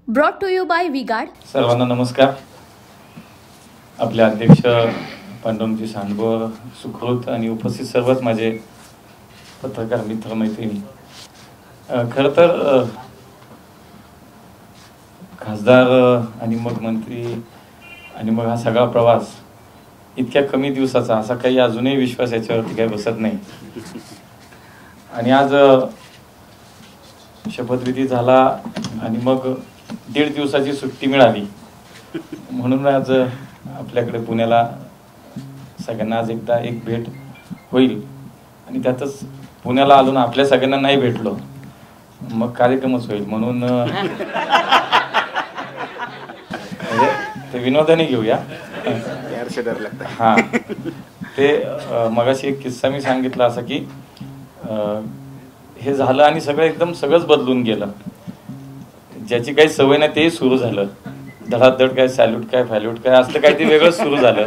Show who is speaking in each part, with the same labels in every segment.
Speaker 1: Brought to you by V-Guard.
Speaker 2: सर्वांना नमस्कार. आपले अध्यक्ष पांडुरंगजी सांडगोर, सुखरूत आणि उपस्थित सर्वच माझे पत्रकार मित्र मैत्रिणी. खरं तर खासदार आणि मग मंत्री आणि मग हा सगळा प्रवास इतक्या कमी दिवसाचा, असा काही अजूनही विश्वास याच्यावरती काही बसत नाही. आणि आज शपथविधी झाला आणि मग 1.5 दिवसाची सुट्टी मिळाली म्हणून आज आपल्याकडे पुण्याला सगळ्यांना आज एकदा एक भेट होईल. आणि त्यातच पुण्याला आलो ना, आपल्या सगळ्यांना नाही भेटलो मग कार्यक्रमच होईल म्हणून ते विनोदाने घेऊया. हा, ते मगाशी एक किस्सा मी सांगितला असा की हे झालं आणि सगळं एकदम सगळंच बदलून गेलं. ज्याची काही सवय नाही ते सुरू झालं. धडाधड काय सॅल्यूट काय फॅल्यूट काय असलं काही ते वेगळंच सुरू झालं.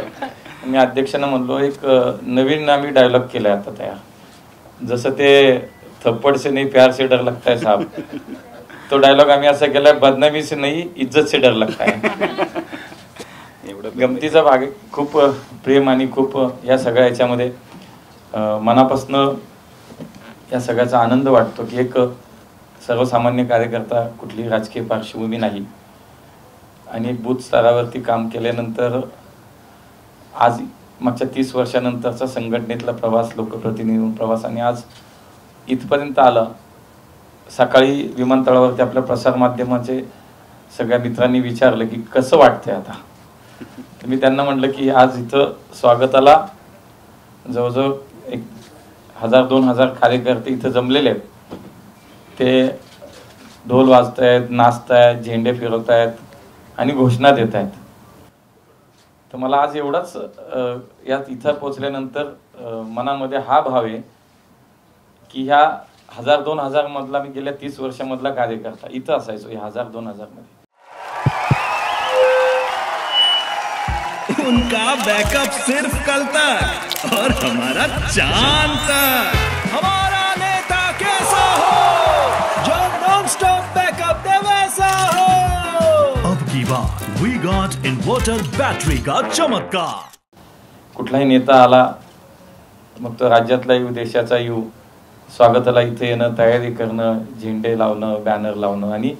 Speaker 2: मी अध्यक्षांना म्हणलो एक नवीन आम्ही डायलॉग केलाय आता तयार, जसं ते थप्पड से नहीं प्यार से डर लगता है साहब, तो डायलॉग आम्ही असा केलाय, बदनामी से नहीं इज्जत से डर लगता है. गमतीचा भाग आहे. खूप प्रेम आणि खूप या सगळ्या याच्यामध्ये मनापासनं या सगळ्याचा आनंद वाटतो की एक सर्वसामान्य कार्यकर्ता, कुठली राजकीय पार्श्वभूमी नाही आणि एक बूथ स्तरावरती काम केल्यानंतर आज मागच्या 30 वर्षानंतरचा संघटनेतला प्रवास, लोकप्रतिनिधी प्रवास आणि आज इथपर्यंत आला. सकाळी विमानतळावरती आपल्या प्रसारमाध्यमाचे सगळ्या मित्रांनी विचारलं की कसं वाटतंय आता. मी त्यांना म्हटलं की आज इथं स्वागताला जवळजवळ 1000-2000 कार्यकर्ते इथं जमलेले आहेत. ते ढोल वाजतायत, नाचतायत, झेंडे फिरवतायत आणि घोषणा देत आहेत. तर मला आज एवढाच यात इथं पोचल्यानंतर मनामध्ये हा भाव आहे की ह्या 1000-2000 मधला मी गेल्या 30 वर्षामधला कार्यकर्ता इथं असायचो. या 1000-2000 मध्ये
Speaker 3: उनका बैकअप सिर्फ कल तक और हमारा चांद तक. हमारा नेता कैसा हो जो नॉन स्टॉप बैकअप दे वैसा हो. अब की बात वी गॉट इन्वर्टर बैटरी का चमत्कार.
Speaker 2: कुठलाही नेता आला मग तो राज्यातला येऊ, देशाचा येऊ, स्वागताला इथे येणं, तयारी करणं, झेंडे लावणं, बॅनर लावणं आणि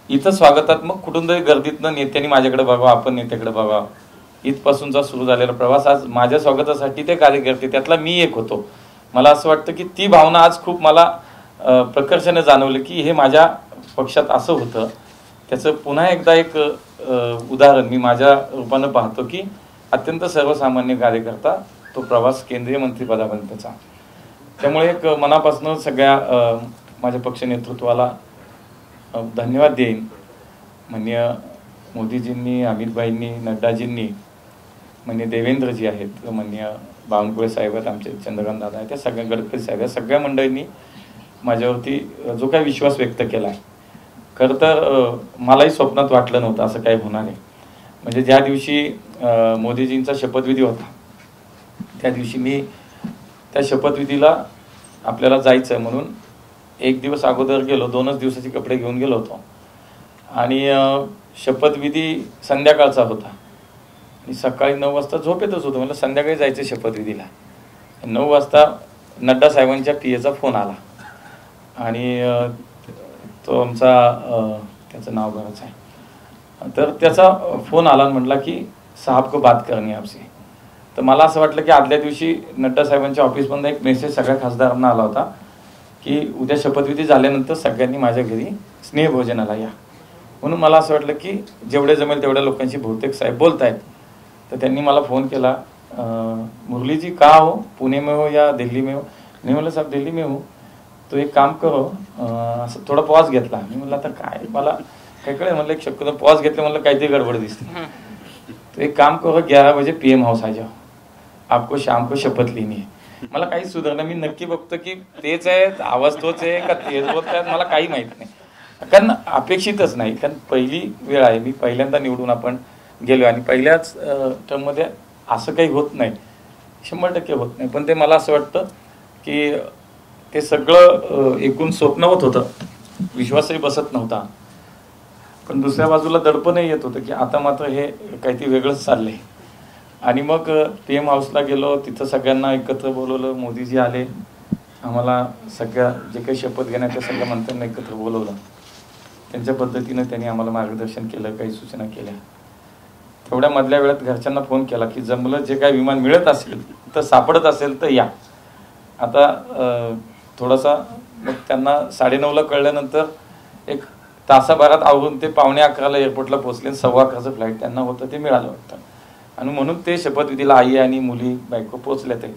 Speaker 2: इथं स्वागतात मग कुठून तरी गर्दीतनं नेत्यांनी माझ्याकडे बघावं, आपण नेत्याकडे बघावं, इथपासूनचा सुरू झालेला प्रवास. आज माझ्या स्वागतासाठी ते कार्यकर्ते, त्यातला मी एक होतो. मला असं वाटतं की ती भावना आज खूप मला प्रकर्षाने जाणवलं की हे माझ्या पक्षात असं होतं. त्याचं पुन्हा एकदा एक उदाहरण मी माझ्या रूपानं पाहतो की अत्यंत सर्वसामान्य कार्यकर्ता तो प्रवास केंद्रीय मंत्रिपदापर्यंतचा. त्यामुळे एक मनापासून सगळ्या माझ्या पक्ष नेतृत्वाला धन्यवाद देईन. माननीय मोदीजींनी, अमितभाईंनी, नड्डाजींनी, माननीय देवेंद्रजी आहेत, माननीय बावनकुळे साहेब आहेत, आमचे चंद्रकांत दादा आहेत, त्या सगळ्या गडकरी साहेब, या सगळ्या मंडळींनी माझ्यावरती जो काही विश्वास व्यक्त केला आहे. खरं तर मलाही स्वप्नात वाटलं नव्हतं असं काही होणार आहे. म्हणजे ज्या दिवशी मोदीजींचा शपथविधी होता त्या दिवशी मी त्या शपथविधीला आपल्याला जायचं म्हणून 1 दिवस अगोदर गेलो, 2च दिवसाचे कपडे घेऊन गेलो होतो आणि शपथविधी संध्याकाळचा होता आणि सकाळी 9 वाजता झोपेतच होतो. मला संध्याकाळी जायचं शपथविधीला. 9 वाजता नड्डा साहेबांच्या PA फोन आला आणि तो आमचा त्याचं नाव बरंच आहे, तर त्याचा फोन आला आणि म्हटला की साहब को बात करनी आपसे. तर मला असं वाटलं की आदल्या दिवशी नड्डा साहेबांच्या ऑफिसमधून एक मेसेज सगळ्या खासदारांना आला होता की उद्या शपथविधी झाल्यानंतर सगळ्यांनी माझ्या घरी स्नेहभोजनाला या. म्हणून मला असं वाटलं की जेवढे जमेल तेवढ्या लोकांशी बहुतेक साहेब बोलत आहेत. तर त्यांनी मला फोन केला, मुरली जी कहाँ हो, पुणे में हो या दिल्ली में हो. मी म्हणलं साहेब दिल्ली में हो. तो एक काम करो, असं थोडा पॉज घेतला. मी म्हणलं आता काय, मला काय कळलं, म्हणलं एक शक्यतो पॉज घेतलं, म्हणलं काहीतरी गडबड दिसते. तो एक काम करो 11 बजे PM हाऊस आ जाओ, आपको शाम को शपथ लेनी है. मला काही सुधारणा, मी नक्की बघतो की तेच आहे, आवाज तोच आहे का तेच बोलतायत, मला काही माहित नाही. कारण अपेक्षितच नाही, कारण पहिली वेळ आहे, मी पहिल्यांदा निवडून आपण गेलो आणि पहिल्याच टर्ममध्ये असं काही होत नाही, 100% होत नाही. पण ते मला असं वाटतं की ते सगळं एकूण स्वप्नवत होतं, विश्वासही बसत नव्हता. पण दुसऱ्या बाजूला दडपणही येत होतं की आता मात्र हे काहीतरी वेगळंच चाललंय. आणि मग PM हाऊसला गेलो, तिथं सगळ्यांना एकत्र बोलवलं, मोदीजी आले, आम्हाला सगळ्या जे काही शपथ घेण्याच्या सगळ्या मंत्र्यांना एकत्र बोलवलं. त्यांच्या पद्धतीनं त्यांनी आम्हाला मार्गदर्शन केलं, काही सूचना केल्या. तेवढ्या मधल्या वेळात घरच्यांना फोन केला की जमलं जे काही विमान मिळत असेल तर सापडत असेल तर या. आता थोडासा मग त्यांना 9:30ला कळल्यानंतर एक तासाभरात आवरून ते 11:15ला एअरपोर्टला पोहोचले. 11:15चं फ्लाईट त्यांना होतं ते मिळालं होतं. आणि म्हणून ते शपथविधीला आई आणि मुली बायको पोचल्या ते.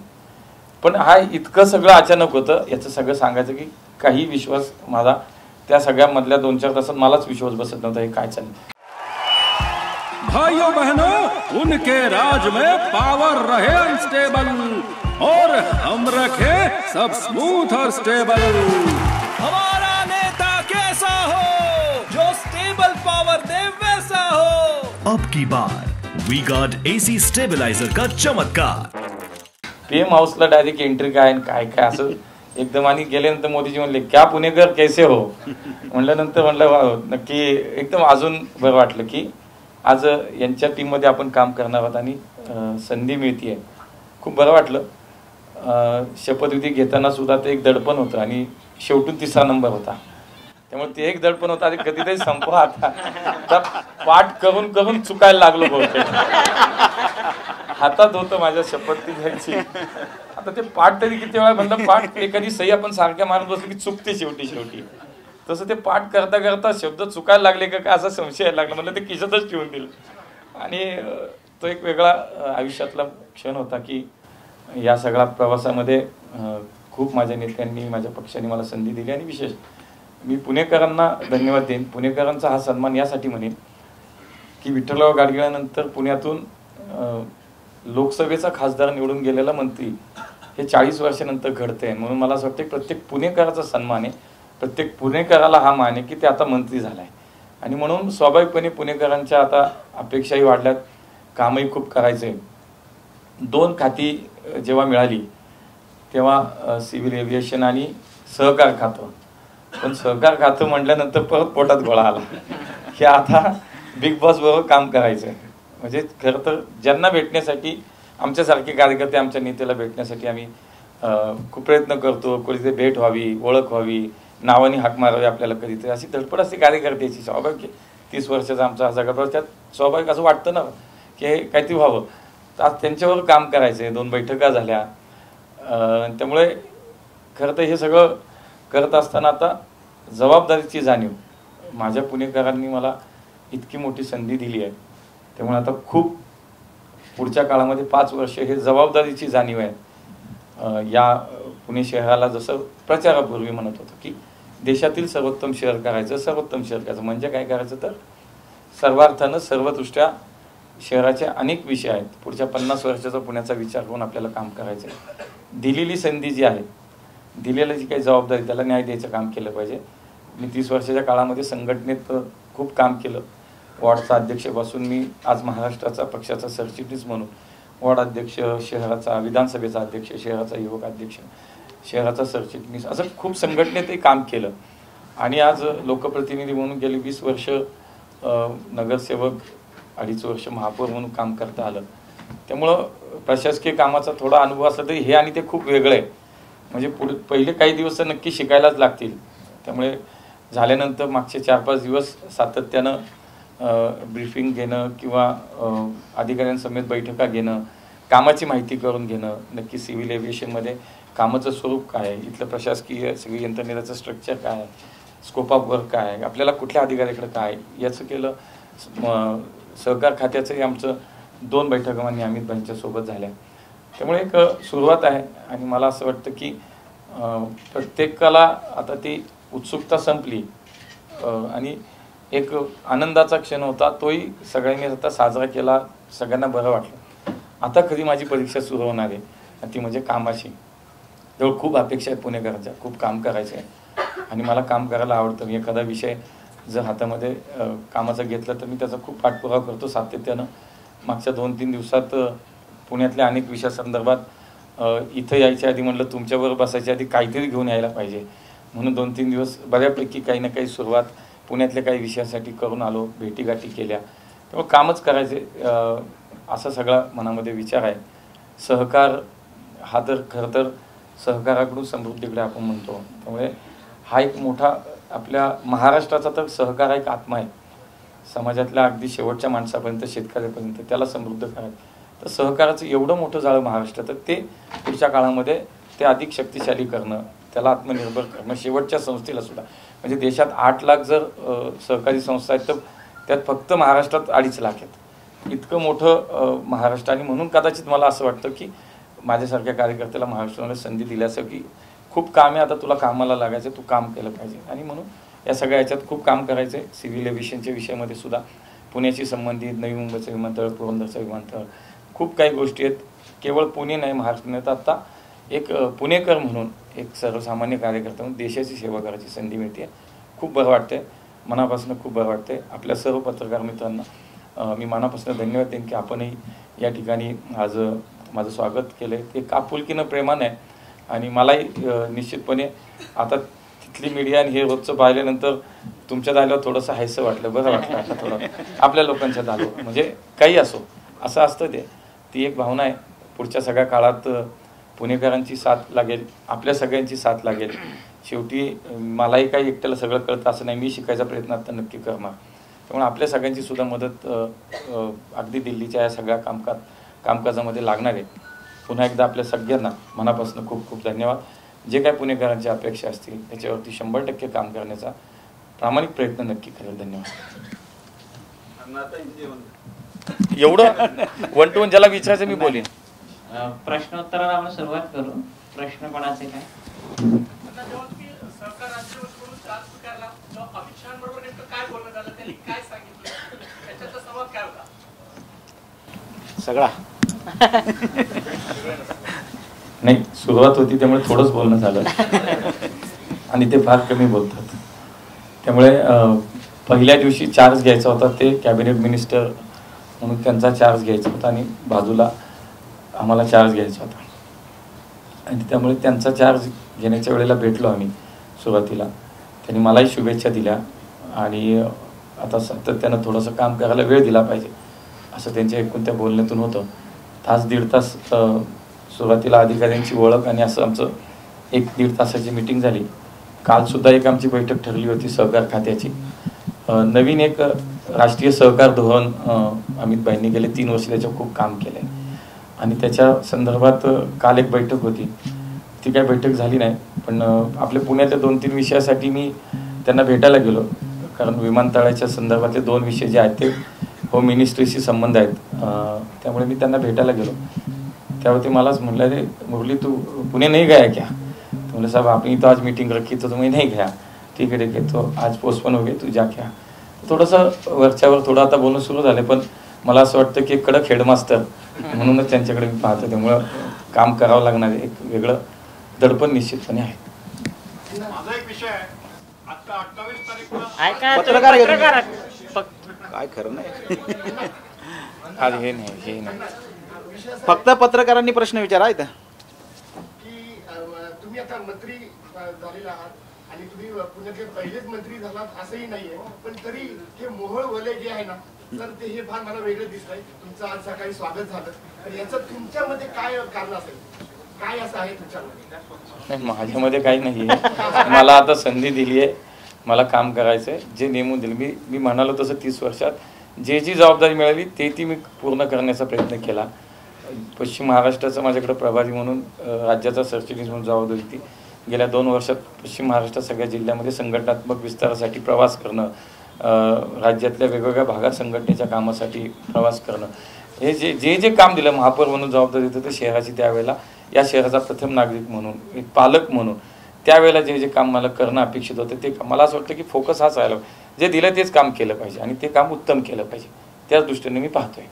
Speaker 2: पण हा इतकं सगळं अचानक होतं. याचं सगळं सांगायचं की काही विश्वास माझा त्या सगळ्यामधल्या 2-4 तासात मलाच विश्वास बसत नव्हता हे काय चाललं.
Speaker 3: भाइयों बहनों, उनके राज में पावर रहे अनस्टेबल और हम रखे सब स्मूथ और स्टेबल. हमारा नेता कैसा हो जो स्टेबल पावर दे वैसा हो.
Speaker 1: अब की बार वी-गार्ड AC स्टेबलाइजर का चमत्कार.
Speaker 2: PM हाऊसला डायरेक्ट एंट्री काय काय काय असं एकदम. आणि गेल्यानंतर मोदीजी म्हणले क्या पुणेकर कैसे हो म्हणल्यानंतर म्हणलं नक्की एकदम अजून बरं वाटलं की आज यांच्या टीममध्ये आपण काम करणार आहोत आणि संधी मिळतीये. खूप बरं वाटलं. शपथविधी घेताना सुद्धा ते एक दडपण होतं आणि शेवटून 3रा नंबर होता. त्यामुळे ते एक दडपण होतं आणि कधीतरी संपवा आता पाठ करून करून चुकायला लागलो बहुतेक. हातात होतं माझ्या शपथ घ्यायची. आता ते पाठ तरी किती वेळा म्हणलं पाठ एखादी सही आपण सारख्या मारत बसलो की चुकते शेवटी. तसं ते पाठ करता करता शब्द चुकायला लागले का काय असा संशय यायला लागला. म्हणलं ते खिशातच ठेवून दिलं. आणि तो एक वेगळा आयुष्यातला क्षण होता की या सगळ्या प्रवासामध्ये खूप माझ्या नेत्यांनी माझ्या पक्षाने मला संधी दिली. आणि विशेष मी पुणेकरांना धन्यवाद देईन. पुणेकरांचा हा सन्मान यासाठी म्हणेन की विठ्ठलराव गाडगिळानंतर पुण्यातून लोकसभेचा खासदार निवडून गेलेला मंत्री हे 40 वर्षानंतर घडते. म्हणून मला असं वाटतं प्रत्येक पुणेकराचा सन्मान आहे, प्रत्येक पुणेकराला हा मान आहे की ते आता मंत्री झालाय. आणि म्हणून स्वाभाविकपणे पुणेकरांच्या आता अपेक्षाही वाढल्यात, कामही खूप करायचं आहे. 2 खाती जेव्हा मिळाली तेव्हा सिव्हिल एव्हिएशन आणि सहकार खातं. पण सहकार खातं म्हटल्यानंतर परत पोटात गोळा आला की आता बिग बॉस बरोबर काम करायचं आहे. म्हणजे खरं तर ज्यांना भेटण्यासाठी आमच्यासारखे कार्यकर्ते आमच्या नेत्याला भेटण्यासाठी आम्ही खूप प्रयत्न करतो. कधीतरी भेट व्हावी, ओळख व्हावी, नावाने हाक मारावी आपल्याला कधीतरी, अशी धडपड असते कार्यकर्त्याची. स्वाभाविक 30 वर्षाचा आमचा सगळा त्यात स्वाभाविक असं वाटतं ना की हे काहीतरी व्हावं. तर आज त्यांच्यावर काम करायचं आहे. 2 बैठका झाल्या. त्यामुळे खरं तर हे सगळं करत असताना आता जबाबदारीची जाणीव, माझ्या पुणेकरांनी मला इतकी मोठी संधी दिली आहे. त्यामुळे आता खूप पुढच्या काळामध्ये 5 वर्ष हे जबाबदारीची जाणीव आहे. या पुणे शहराला जसं प्रचारापूर्वी म्हणत होतं की देशातील सर्वोत्तम शहर करायचं. सर्वोत्तम शहर करायचं म्हणजे काय करायचं तर सर्वार्थानं सर्वदृष्ट्या शहराचे अनेक विषय आहेत. पुढच्या 50 वर्षाचा पुण्याचा विचार करून आपल्याला काम करायचं आहे. दिलेली संधी जी आहे, दिलेली जी काही जबाबदारी त्याला न्याय द्यायचं काम केलं पाहिजे. मी 30 वर्षाच्या काळामध्ये संघटनेत खूप काम केलं. वॉर्डचा अध्यक्षपासून मी आज महाराष्ट्राचा पक्षाचा सरचिटणीस म्हणून वॉर्ड अध्यक्ष, शहराचा विधानसभेचा अध्यक्ष, शहराचा युवक अध्यक्ष, शहराचा सरचिटणीस, असं खूप संघटनेतही काम केलं. आणि आज लोकप्रतिनिधी म्हणून गेली 20 वर्ष नगरसेवक, 2.5 वर्ष महापौर म्हणून काम करता आलं. त्यामुळं प्रशासकीय कामाचा थोडा अनुभव असला तरी हे आणि ते खूप वेगळं आहे. म्हणजे पहिले काही दिवस तर नक्की शिकायलाच लागतील. त्यामुळे झाल्यानंतर मागचे 4-5 दिवस सातत्यानं ब्रीफिंग घेणं किंवा अधिकाऱ्यांसमेत बैठका घेणं, कामाची माहिती करून घेणं, नक्की सिव्हिल एव्हिएशनमध्ये कामाचं स्वरूप काय आहे, इथलं प्रशासकीय सगळी यंत्रणेचं स्ट्रक्चर काय आहे, स्कोप ऑफ वर्क काय आहे, आपल्याला कुठल्या अधिकाऱ्याकडे काय याचं केलं. सहकार खात्याचंही आमचं 2 बैठका माननीय अमित भाईंच्यासोबत झाल्या. त्यामुळे एक सुरुवात आहे. आणि मला असं वाटतं की प्रत्येकाला आता ती उत्सुकता संपली आणि एक आनंदाचा क्षण होता, तोही सगळ्यांनी आता साजरा केला. सगळ्यांना बरं वाटलं. आता कधी माझी परीक्षा सुरू होणार आहे ती म्हणजे कामाची. तेव्हा खूप अपेक्षा आहेत पुणेकरांच्या, खूप काम करायचं आहे आणि मला काम करायला आवडतं. मी एखादा विषय जर हातामध्ये कामाचा घेतला तर मी त्याचा खूप पाठपुरावा करतो सातत्यानं. मागच्या 2-3 दिवसात पुण्यातल्या अनेक विषयासंदर्भात इथं यायच्या आधी म्हटलं तुमच्याबरोबर बसायच्या आधी काहीतरी घेऊन यायला पाहिजे म्हणून 2-3 दिवस बऱ्यापैकी काही ना काही सुरुवात पुण्यातल्या काही विषयासाठी करून आलो, भेटीगाठी केल्या, त्यामुळे कामच करायचे असा सगळा मनामध्ये विचार आहे. सहकार हा तर खरं तर सहकाराकडून समृद्धीकडे आपण म्हणतो, त्यामुळे हा एक मोठा आपल्या महाराष्ट्राचा तर सहकार हा एक आत्मा आहे. समाजातल्या अगदी शेवटच्या माणसापर्यंत, शेतकऱ्यापर्यंत त्याला समृद्ध करायचं, तर सहकाराचं एवढं मोठं जाळं महाराष्ट्रात, तर ते पुढच्या काळामध्ये ते अधिक शक्तिशाली करणं, त्याला आत्मनिर्भर करणं, शेवटच्या संस्थेला सुद्धा. म्हणजे देशात 8 लाख जर सहकारी संस्था आहेत तर त्यात फक्त महाराष्ट्रात 2.5 लाख आहेत. इतकं मोठं महाराष्ट्र. आणि म्हणून कदाचित मला असं वाटतं की माझ्यासारख्या कार्यकर्त्याला महाराष्ट्राने संधी दिल्याचं की खूप काम आहे, आता तुला कामाला लागायचं, तू काम केलं पाहिजे. आणि म्हणून या सगळ्या याच्यात खूप काम करायचं आहे. सिव्हिल एव्हिएशनच्या विषयामध्ये सुद्धा पुण्याशी संबंधित नवी मुंबईचं विमानतळ, पुरंदरचं विमानतळ, खूप काही गोष्टी आहेत. केवळ पुणे नाही, महाराष्ट्राने तर आता एक पुणेकर म्हणून, एक सर्वसामान्य कार्यकर्ता म्हणून देशाची सेवा करायची संधी मिळते. खूप बरं वाटतंय, मनापासून खूप बरं वाटतंय. आपल्या सर्व पत्रकार मित्रांना मी मनापासून धन्यवाद देईन की आपणही या ठिकाणी आज माझं स्वागत केलं आहे. ते आपुलकीनं प्रेमानं आहे. आणि मलाही निश्चितपणे आता तिथली मीडिया आणि हे रोजचं पाहिल्यानंतर तुमच्यात आल्यावर थोडंसं हायसं वाटलं, बरं वाटलं. आता थोडं आपल्या लोकांच्यात आलो, म्हणजे काही असो, असं असतं ते. ती एक भावना आहे. पुढच्या सगळ्या काळात पुणेकरांची साथ लागेल, आपल्या सगळ्यांची साथ लागेल. शेवटी मलाही काही एकट्याला सगळं कळतं असं नाही, मी शिकायचा प्रयत्न आता नक्की करणार. त्यामुळे आपल्या सगळ्यांची सुद्धा मदत अगदी दिल्लीच्या या सगळ्या कामकाजामध्ये लागणार आहे. पुन्हा एकदा आपल्या सगळ्यांना मनापासून खूप खूप धन्यवाद. जे काय पुणेकरांच्या अपेक्षा असतील त्याच्यावरती 100% काम करण्याचा प्रामाणिक प्रयत्न नक्की करेल. धन्यवाद. एवढं 1 to 1 ज्याला विचारायचं मी बोलेन.
Speaker 4: प्रश्नोत्तराला आपण सुरुवात करू. प्रश्न कोणाचे काय?
Speaker 5: सगळा
Speaker 2: नाही, सुरुवात होती त्यामुळे थोडंच बोलणं झालं आणि ते फार कमी बोलतात. त्यामुळे पहिल्या दिवशी चार्ज घ्यायचा होता, ते कॅबिनेट मिनिस्टर म्हणून त्यांचा चार्ज घ्यायचा होता आणि बाजूला आम्हाला चार्ज घ्यायचा होता. आणि त्यामुळे त्यांचा चार्ज घेण्याच्या वेळेला भेटलो आम्ही सुरुवातीला. त्यांनी मलाही शुभेच्छा दिल्या आणि आता सातत्यानं थोडंसं काम करायला वेळ दिला पाहिजे असं त्यांच्या एकूण त्या बोलण्यातून होतं. 1.5 तास सुरुवातीला अधिकाऱ्यांची ओळख आणि असं आमचं 1-1.5 तासाची मीटिंग झाली. कालसुद्धा एक आमची बैठक ठरली होती सहकार खात्याची. नवीन एक राष्ट्रीय सहकार धोरण अमित भाईंनी गेले 3 वर्ष त्याच्यावर खूप काम केलं आहे आणि त्याच्या संदर्भात काल एक बैठक होती. ती काही बैठक झाली नाही, पण आपल्या पुण्यातल्या 2-3 विषयासाठी मी त्यांना भेटायला गेलो. कारण विमानतळाच्या संदर्भातले 2 विषय जे आहेत ते होम मिनिस्ट्रीशी संबंध आहेत. त्यामुळे मी त्यांना भेटायला गेलो. त्यावर ते मलाच म्हटलं, रे मुरली तू पुणे नहीं गया क्या? तो बोले साहब आपने तो आज मीटिंग रखी तो तुम्हें नहीं गया. ठीक है ठीक है, तो आज पोस्टपोन हो गए, तू जा क्या. थोडंसं वरच्यावर थोडं आता बोलणं सुरू झालं, पण मला असं वाटतं की कडक हेडमास्टर म्हणूनच त्यांच्याकडे मी पाहतो. त्यामुळं काम करावं लागणार आहे, एक वेगळं दडपण निश्चितपणे आहे.
Speaker 6: माझा एक विषय आहे, आता 28 तारीखला
Speaker 5: पत्रकार काय खरं नाही.
Speaker 2: आज हे नाही
Speaker 5: फक्त पत्रकारांनी प्रश्न विचारा इथं.
Speaker 6: की तुम्ही आता मंत्री झालेला आहात आणि तुम्ही पुण्यातले पहिलेच मंत्री झालात असंही नाहीये, पण तरी हे मोहोळ वलय जे आहे ना, तर ते हे फार मला वेगळं दिसतंय. तुमचं आज सकाळी स्वागत झालं, तर याचं तुमच्यामध्ये काय कारण असेल? काय असं आहे तुमच्यामध्ये?
Speaker 2: माझ्यामध्ये काही नाही आहे. मला आता संधी दिली आहे, मला काम करायचं आहे. जे नेमून दिलं मी म्हणालो तसं 30 वर्षात जी जबाबदारी मिळाली ती मी पूर्ण करण्याचा प्रयत्न केला. पश्चिम महाराष्ट्राचा माझ्याकडे प्रभारी म्हणून राज्याचा सरचिटणीस म्हणून जबाबदारी होती. गेल्या 2 वर्षात पश्चिम महाराष्ट्रात सगळ्या जिल्ह्यामध्ये संघटनात्मक विस्तारासाठी प्रवास करणं, राज्यातल्या वेगवेगळ्या भागात संघटनेच्या कामासाठी प्रवास करणं, हे जे काम दिलं महापौर म्हणून जबाबदारी होतं ते शहराची. त्यावेळेला या शहराचा प्रथम नागरिक म्हणून, एक पालक म्हणून त्यावेळेला जे काम मला करणं अपेक्षित होतं ते मला असं वाटतं की फोकस हाच राहिला. जे दिलं तेच काम केलं पाहिजे आणि ते काम उत्तम केलं पाहिजे, त्याच दृष्टीने मी पाहतोय.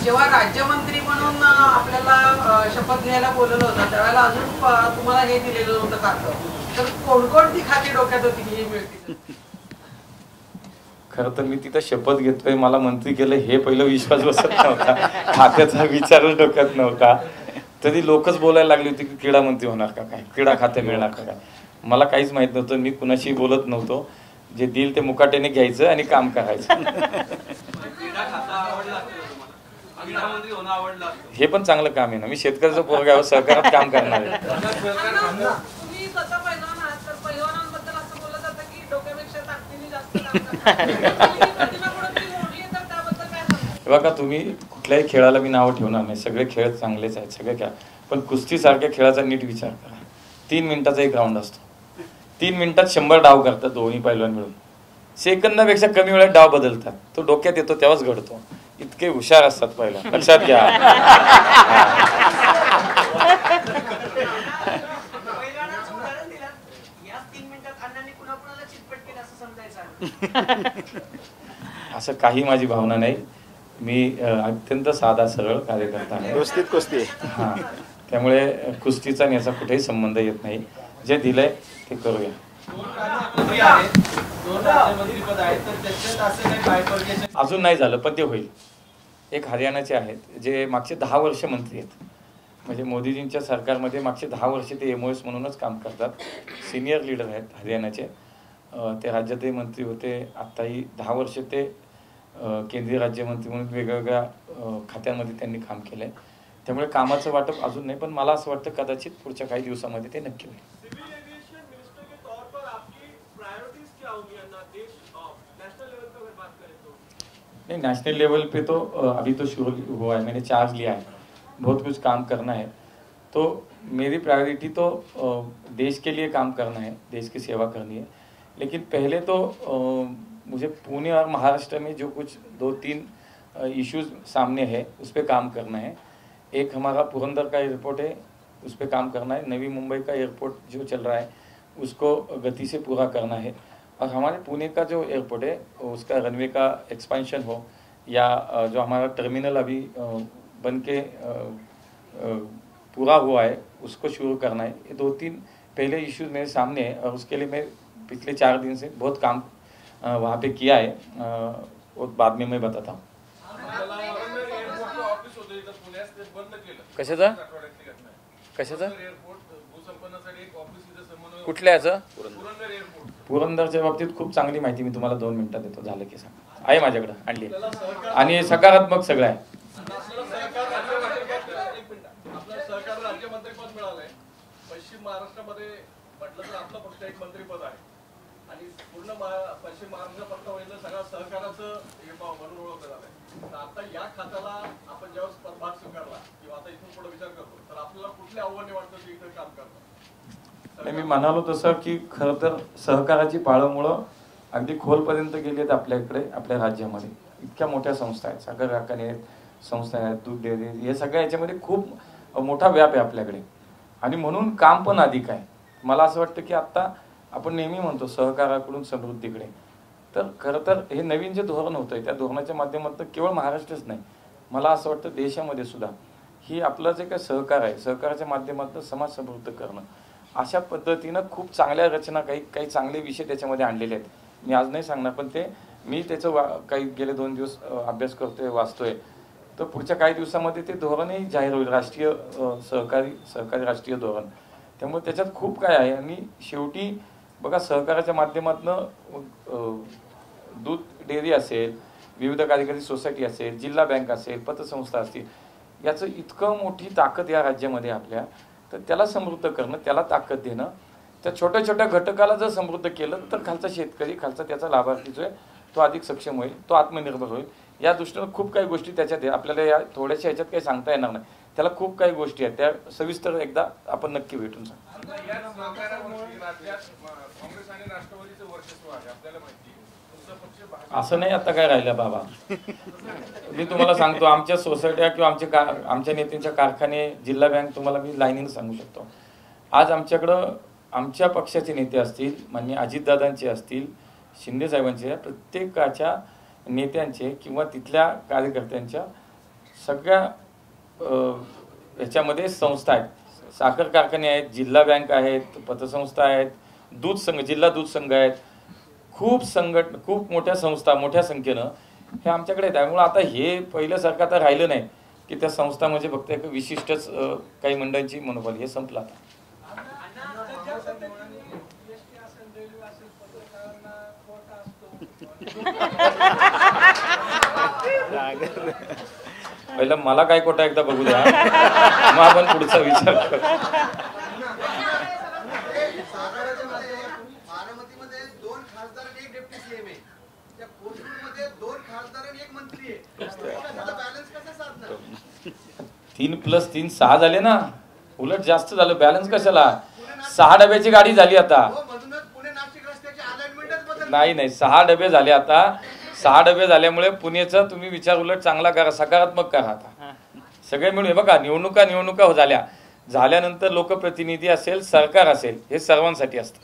Speaker 7: जेव्हा राज्यमंत्री म्हणून आपल्याला शपथ घ्यायला बोलवलं होतं त्यावेळेला अजून तुम्हाला हे दिलेलं होतं खातं, तर कोणकोणती खाती डोक्यात होती की हे मिळतील?
Speaker 2: खरं तर मी तिथं शपथ घेतोय, मला मंत्री केलं हे पहिलं विश्वास बसत नव्हता. खात्याचा विचारच डोक्यात नव्हता. तरी लोकच बोलायला लागली होती की क्रीडा मंत्री होणार का काय, क्रीडा खाते मिळणार का काय. मला काहीच माहित नव्हतं, मी कुणाशी बोलत नव्हतो. जे देईल ते मुकाट्याने घ्यायचं आणि काम करायचं. हे पण चांगलं काम आहे ना. मी शेतकऱ्याचं पोरगा सहकारात काम करणार आहे.
Speaker 7: तुम्ही स्वतः पैलवान आहात, तर पैलवानांबद्दल असं बोललं जातं की डोक्यापेक्षा ताकदीने जास्त काम करतात. प्रतिमा कुठेतरी मोडली तर त्याबद्दल काय सांगता?
Speaker 2: बघा, तुम्ही कुठल्याही खेळाला मी नाव ठेवणार नाही. सगळे खेळ चांगलेच आहेत, सगळे खेळ. पण कुस्तीसारख्या खेळाचा नीट विचार करा. 3 मिनिटाचा एक राऊंड असतो. 3 मिनिटात 100 डाव करतात दोन्ही पैलवान मिळून. सेकंदापेक्षा कमी वेळात डाव बदलतात. तो डोक्यात येतो तेव्हाच घडतो. इतके हुशार असतात पहिला, लक्षात घ्या. असं काही माझी भावना नाही. मी अत्यंत साधा सरळ कार्यकर्ता आहे.
Speaker 5: व्यवस्थित कुस्ती.
Speaker 2: हा, त्यामुळे कुस्तीचा आणि याचा कुठेही संबंध येत नाही. जे दिलंय ते करूया. अजून नाही झालं पण ते होईल. एक हरियाणाचे आहेत जे मागचे 10 वर्ष मंत्री आहेत. म्हणजे मोदीजींच्या सरकारमध्ये मागचे 10 वर्ष ते MOS म्हणूनच काम करतात. सिनियर लीडर आहेत हरियाणाचे. ते राज्यातही मंत्री होते. आत्ताही 10 वर्ष ते केंद्रीय राज्यमंत्री म्हणून वेगवेगळ्या खात्यांमध्ये त्यांनी काम केलं आहे. त्यामुळे कामाचं वाटप अजून नाही, पण मला असं वाटतं कदाचित पुढच्या काही दिवसामध्ये ते नक्की होईल. नहीं, नेशनल लेवल पे तो अभी तो शुरू हुआ है. मैंने चार्ज लिया है, बहुत कुछ काम करना है. तो मेरी प्रायोरिटी तो देश के लिए काम करना है, देश की सेवा करनी है. लेकिन पहले तो मुझे पुणे और महाराष्ट्र में जो कुछ 2-3 इश्यूज सामने है उस पर काम करना है. एक हमारा पुरंदर का एयरपोर्ट है, उस पर काम करना है. नवी मुंबई का एयरपोर्ट जो चल रहा है उसको गति से पूरा करना है. और हमारे पुणे का जो एयरपोर्ट है उसका रनवे का एक्सपेंशन हो, या जो हमारा टर्मिनल अभी बन के पूरा हुआ है उसको शुरू करना है. ये 2-3 पहले इश्यूज मेरे सामने है और उसके लिए मैं पिछले 4 दिन से बहुत काम वहाँ पे किया है. और बाद में मैं बताता हूँ. कशाचा कशाचा कुठल्या याचं? पुरंदरच्या बाबतीत खूप चांगली माहिती मी तुम्हाला 2 मिनिटात देतो. झालं की सांग, आहे माझ्याकडे, आणली आणि सकारात्मक सगळं आहे.
Speaker 6: सरकार राज्यमंत्रीपद मिळालंय. पश्चिम महाराष्ट्रामध्ये म्हटलं तर आपलं फक्त एक मंत्रीपद आहे आणि पूर्ण पश्चिम महाराष्ट्र फक्त म्हणजे सगळं सहकाराचं हे म्हणून ओळखलं झालंय. तर आता या खात्याला आपण जेव्हा पदभार स्वीकारला किंवा आता इथून पुढे विचार करतो तर आपल्याला कुठले आव्हाने वाटतं की इथं काम करतं?
Speaker 2: मी म्हणालो तसं की खरं तर सहकाराची पाळंमुळं अगदी खोलपर्यंत गेली आहेत आपल्याकडे. आपल्या राज्यामध्ये इतक्या मोठ्या संस्था आहेत, साखर कारखाने आहेत, संस्था आहेत, दूध डेअरी, हे सगळ्या याच्यामध्ये खूप मोठा व्याप आहे आपल्याकडे आणि म्हणून काम पण अधिक आहे. मला असं वाटतं की आत्ता आपण नेहमी म्हणतो सहकाराकडून समृद्धीकडे, तर खरं तर हे नवीन जे धोरण होतंय त्या धोरणाच्या माध्यमातून केवळ महाराष्ट्रच नाही, मला असं वाटतं देशामध्ये सुद्धा ही आपलं जे काही सहकार आहे, सहकाराच्या माध्यमातून समाज समृद्ध करणं, अशा पद्धतीनं खूप चांगल्या रचना, काही चांगले विषय त्याच्यामध्ये आणलेले आहेत. मी आज नाही सांगणार, पण ते मी त्याचं काही गेले 2 दिवस अभ्यास करतोय, वाचतोय. तर पुढच्या काही दिवसामध्ये ते धोरणही जाहीर होईल, राष्ट्रीय सहकारी राष्ट्रीय धोरण. त्यामुळे त्याच्यात खूप काय आहे. आणि शेवटी बघा, सहकाराच्या माध्यमातून दूध डेअरी असेल, विविध कार्यकारी सोसायटी असेल, जिल्हा बँक असेल, पतसंस्था असतील, याचं इतकं मोठी ताकद या राज्यामध्ये आपल्या. तर त्याला समृद्ध करणं, त्याला ताकद देणं, त्या छोट्या छोट्या घटकाला जर समृद्ध केलं तर खालचा शेतकरी, खालचा त्याचा लाभार्थी जो आहे तो अधिक सक्षम होईल, तो आत्मनिर्भर होईल. या दृष्टीनं खूप काही गोष्टी त्याच्यात आहे. आपल्याला या थोड्याशा ह्याच्यात काही सांगता येणार नाही. त्याला खूप काही गोष्टी आहेत, त्या सविस्तर एकदा आपण नक्की भेटून सांगू. असं नाही आता काय राहिलं बाबा. मी तुम्हाला सांगतो, आमच्या सोसायट्या किंवा आमच्या नेत्यांच्या कारखाने, जिल्हा बँक तुम्हाला मी लाईनीनं सांगू शकतो. आज आमच्याकडं आमच्या पक्षाचे नेते असतील, माननीय अजितदादांचे असतील, शिंदे साहेबांचे, प्रत्येकाच्या नेत्यांचे किंवा तिथल्या कार्यकर्त्यांच्या सगळ्या याच्यामध्ये संस्था आहेत. साखर कारखाने आहेत, जिल्हा बँक आहेत, पतसंस्था आहेत, दूध संघ, जिल्हा दूध संघ आहेत, खूप मोठ्या संस्था मोठ्या संख्येनं हे आमच्याकडे आहेत. त्यामुळे आता हे पहिल्यासारखं आता राहिलं नाही की त्या संस्था म्हणजे फक्त एक विशिष्टच काही मंडळांची मनोबल, हे संपलं आता. पहिलं मला काय कोटा एकदा बघू द्या, मग आपण पुढचा विचार करू.
Speaker 6: बारामतीमध्ये 2 खासदार आणि 1 डेप्टी सीएम आहे. त्या कोथरूडमध्ये 2 खासदार आणि 1 मंत्री आहे. त्याचा बॅलन्स कसा साधणार?
Speaker 2: 3+3 6 झाले ना, उलट जास्त झालं. बॅलन्स कशाला? 6 डब्याची गाडी झाली आता.
Speaker 6: म्हणूनच पुणे नाशिक रस्त्याची अलाइनमेंटच बदल.
Speaker 2: नाही 6 डबे झाले आता. 6 डबे झाल्यामुळे पुण्याचा तुम्ही विचार उलट चांगला करा, सकारात्मक करा. आता सगळे मिळून बघा, निवडणुका झाल्यानंतर लोकप्रतिनिधी असेल, सरकार असेल, हे सर्वांसाठी असतं.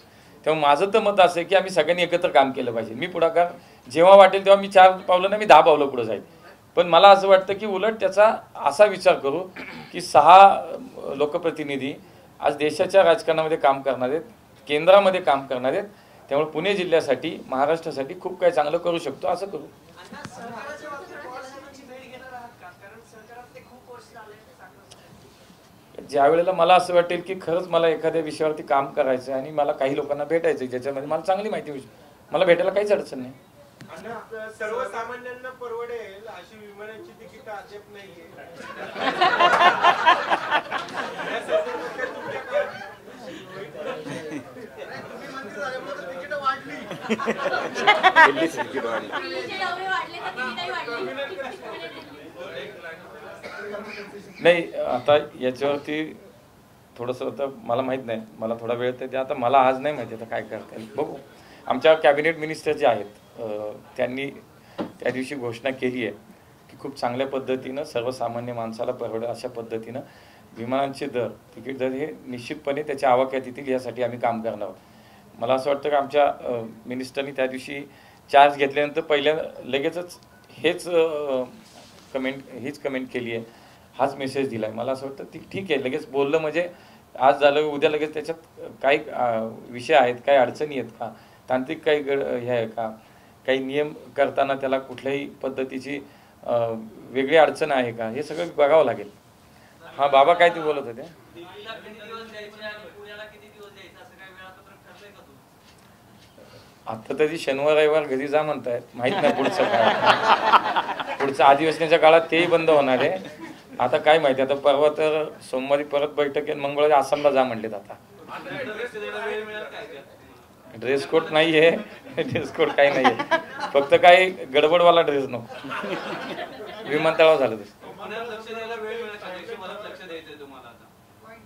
Speaker 2: तेव्हा माझं तर मत असं आहे की आम्ही सगळ्यांनी एकत्र काम केलं पाहिजे. मी पुढाकार जेव्हा वाटेल तेव्हा मी 4 पावलं नाही, मी 10 पावलं पुढे जाईल. पण मला असं वाटतं की उलट त्याचा असा विचार करू की 6 लोकप्रतिनिधी आज देशाच्या राजकारणामध्ये काम करणार आहेत, केंद्रामध्ये काम करणार आहेत. त्यामुळे पुणे जिल्ह्यासाठी, महाराष्ट्रासाठी खूप काही चांगलं करू शकतो, असं करू. ज्या वेळेला मला असं वाटेल की खरंच मला एखाद्या विषयावरती काम करायचं आणि मला काही लोकांना भेटायचं, ज्याच्यामध्ये मला चांगली माहिती होईल, मला भेटायला काहीच अडचण नाही.
Speaker 6: सर्वसामान्यांना परवडेल अशी विमानाची तिकीट अद्याप नाहीये. तुम्ही मंत्री झाल्यामुळे तिकीट वाढली.
Speaker 2: नाही आता याच्यावरती थोडंसं आता मला माहीत नाही, मला थोडा वेळ तर आता मला आज नाही माहिती आता काय करता येईल, बघू. आमच्या कॅबिनेट मिनिस्टर जे आहेत त्यांनी त्या दिवशी घोषणा केली आहे की खूप चांगल्या पद्धतीनं सर्वसामान्य माणसाला परवडेल अशा पद्धतीनं विमानांचे दर, तिकीट दर हे निश्चितपणे त्याच्या आवाक्यात येतील, यासाठी आम्ही काम करणार आहोत. मला असं वाटतं की आमच्या मिनिस्टरनी त्या दिवशी चार्ज घेतल्यानंतर पहिल्या लगेचच हीच कमेंट केली आहे, हाच मेसेज दिला आहे. मला असं वाटतं ती ठीक आहे, लगेच बोललं म्हणजे आज झालं उद्या लगेच त्याच्यात काही विषय आहेत, काही अडचणी आहेत का, तांत्रिक काही हे आहे का, काही नियम करताना त्याला कुठल्याही पद्धतीची वेगळी अडचण आहे का, हे सगळं बघावं लागेल. हा बाबा काय ते बोलत होते? आता तरी शनिवार रविवार घरी जा म्हणतायत, माहित नाही पुढचं काय. पुढचं अधिवेशनाच्या काळात तेही बंद होणार आहे. आता काय माहिती, आता परवा तर सोमवारी परत बैठक आहे, मंगळवारी आसामला जा म्हणलेत. आता ड्रेस कोड नाहीये, ड्रेस कोड काही नाहीये, फक्त काही गडबडवाला ड्रेस नको. विमानतळावर झालं तसं.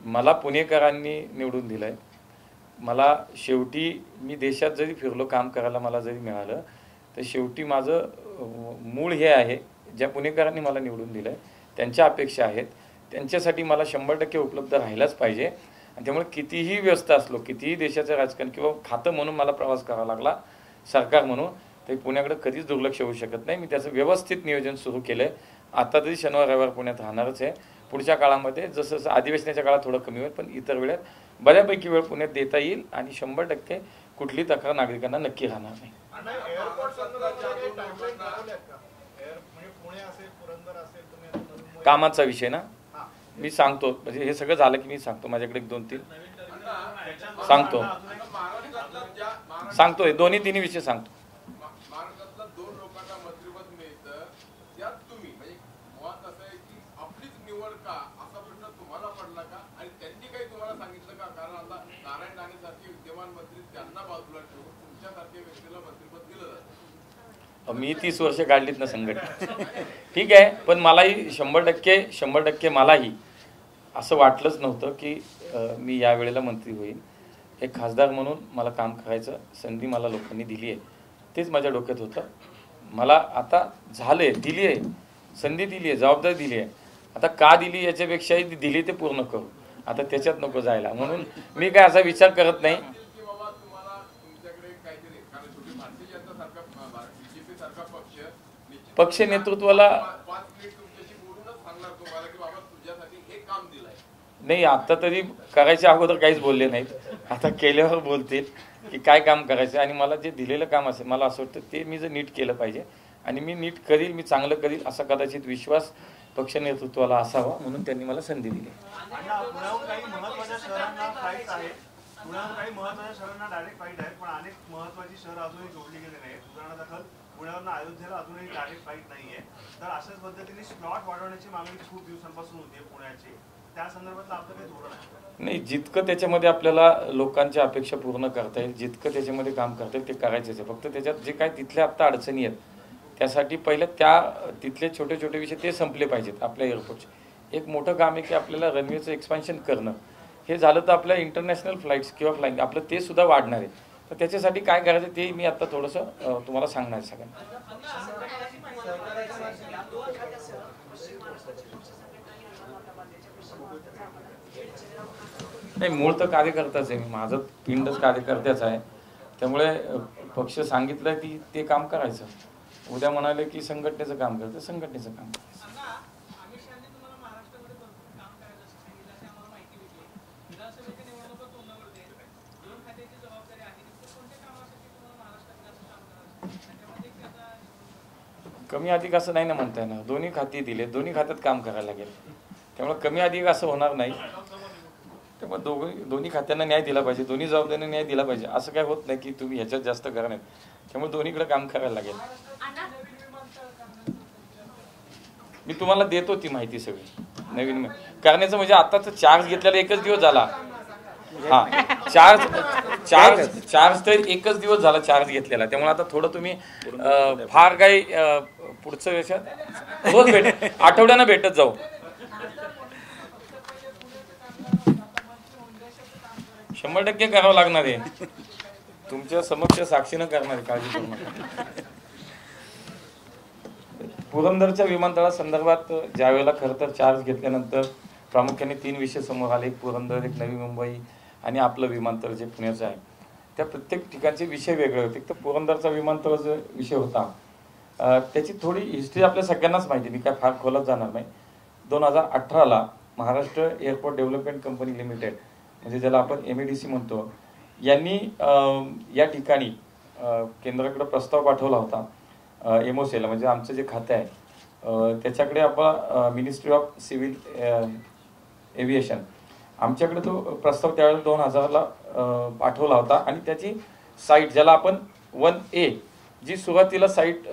Speaker 2: मला पुणेकरांनी निवडून दिलंय. मला शेवटी मी देशात जरी फिरलो, काम करायला मला जरी मिळालं, तर शेवटी माझं मूळ हे आहे, ज्या पुणेकरांनी मला निवडून दिलंय त्यांच्या अपेक्षा आहेत, त्यांच्यासाठी मला 100% उपलब्ध राहिलाच पाहिजे. आणि त्यामुळे कितीही व्यस्त असलो, कितीही देशाचं राजकारण किंवा खातं म्हणून मला प्रवास करावा लागला, सरकार म्हणून, तरी पुण्याकडे कधीच दुर्लक्ष होऊ शकत नाही. मी त्याचं व्यवस्थित नियोजन सुरू केलं आहे. आता तरी शनिवार रविवार पुण्यात राहणारच आहे. पुढच्या काळामध्ये जसं जसं अधिवेशनाच्या काळात थोडं कमी होईल, पण इतर वेळेत बऱ्यापैकी वेळ पुण्यात देता येईल आणि 100% कुठली तक्रार नागरिकांना नक्की राहणार नाही. कामाचा विषय ना, मी सांगतो, म्हणजे हे सगळं झालं की मी सांगतो. माझ्याकडे 2-3 सांगतो दोन्ही तिन्ही विषय सांगतो. मी 30 वर्ष काढलीत ना संघटना, ठीक आहे. पण मलाही 100% मलाही असं वाटलंच नव्हतं की मी यावेळेला मंत्री होईल. एक खासदार म्हणून मला काम करायचं संधी मला लोकांनी दिली आहे, तेच माझ्या डोक्यात होतं. मला आता झालंय, दिली आहे संधी, दिली आहे जबाबदारी, दिली आहे. आता का दिली याच्यापेक्षाही दिली ते पूर्ण करू, आता त्याच्यात नको जायला. म्हणून मी काय असा विचार करत नाही. पक्ष नेतृत्वाला नाही, आता तरी करायच्या अगोदर काहीच बोलले नाहीत, आता केल्यावर बोलतील की काय काम करायचं. आणि मला जे दिलेलं काम असेल, मला असं वाटतं ते मी जर नीट केलं पाहिजे आणि मी नीट करील, मी चांगलं करील असा कदाचित विश्वास पक्ष नेतृत्वाला असावा, म्हणून त्यांनी मला संधी दिली.
Speaker 8: काही महत्वाच्या शहरांना डायरेक्ट फ्लाईट आहेत, पण अनेक महत्वाची शहर अजूनही जोडली गेली नाहीत. उदाहरणादाखल पुण्यावरून अयोध्येला अजूनही डायरेक्ट फ्लाईट नाहीये, तर अशाच पद्धतीने स्लॉट वाढवण्याची मागणी खूप दिवसांपासून होती पुण्याची, त्या संदर्भातलं आपलं काही धोरण आहे?
Speaker 2: नाही, जितकं त्याच्यामध्ये आपल्याला लोकांच्या अपेक्षा पूर्ण करता येईल, जितकं त्याच्यामध्ये काम करता येईल ते करायचंच आहे. फक्त त्याच्यात जे काय तिथल्या आत्ता अडचणी आहेत त्यासाठी पहिलं तिथले छोटे छोटे विषय ते संपले पाहिजेत. आपल्या एअरपोर्टचे एक मोठं काम आहे की आपल्याला रनवेचं एक्सपान्शन करणं. हे झालं तर आपल्या इंटरनॅशनल फ्लाईट्स किंवा फ्लाईंग आपलं ते सुद्धा वाढणार आहे. तर त्याच्यासाठी काय करायचं ते मी आता थोडंसं तुम्हाला सांगणार आहे सगळ्यांना. नाही, मूळ तर कार्यकर्ताच आहे, माझं पिंडच कार्यकर्त्याच आहे. त्यामुळे पक्ष सांगितलं की ते काम करायचं. उद्या म्हणाले की संघटनेचं काम करतं, संघटनेचं काम करायचं. कमी अधिक असं नाही ना म्हणता येणार. दोन्ही खाती दिले, दोन्ही खात्यात काम करायला लागेल. त्यामुळे कमी अधिक असं होणार नाही. त्यामुळे दोन्ही खात्यांना न्याय दिला पाहिजे, दोन्ही जबाबदारीने न्याय दिला पाहिजे. असं काय होत नाही की तुम्ही ह्याच्यात जास्त करा नाही. त्यामुळे दोन्हीकडे काम करायला लागेल. मी तुम्हाला देतो ती माहिती सगळी. नवीन करण्याचं म्हणजे आता तर चार्ज घेतलेला एकच दिवस झाला. हा, चार्ज तर एकच दिवस झाला चार्ज घेतलेला. त्यामुळे आता थोडं तुम्ही फार काही पुढचं याच्यात रोज आठवड्यानं भेटत जाऊ. शंभर टक्के करावं लागणार आहे. तुमच्या समक्ष साक्षीनं करणार आहे, काळजी करू नका. पुरंदरच्या विमानतळा संदर्भात ज्या वेळेला खरं तर चार्ज घेतल्यानंतर प्रामुख्याने 3 विषय समोर आले. एक पुरंदर, एक नवी मुंबई आणि आपलं विमानतळ जे पुण्याचं आहे. त्या प्रत्येक ठिकाणचे विषय वेगळे होते. तर पुरंदरचा विमानतळ जो विषय होता त्याची थोडी हिस्ट्री आपल्या सगळ्यांनाच माहिती, मी काय फार खोलात जाणार नाही. 2018ला Maharashtra airport development company limited म्हणजे ज्याला आपण MADC म्हणतो, यांनी या ठिकाणी केंद्राकडे प्रस्ताव पाठवला होता. MOCला म्हणजे आमचं जे खातं आहे त्याच्याकडे आपण मिनिस्ट्री ऑफ सिव्हिल एव्हिएशन आमच्याकडे तो प्रस्ताव त्यावेळेला 2000ला पाठवला होता. आणि त्याची साईट ज्याला आपण 1A जी सुरुवातीला साईट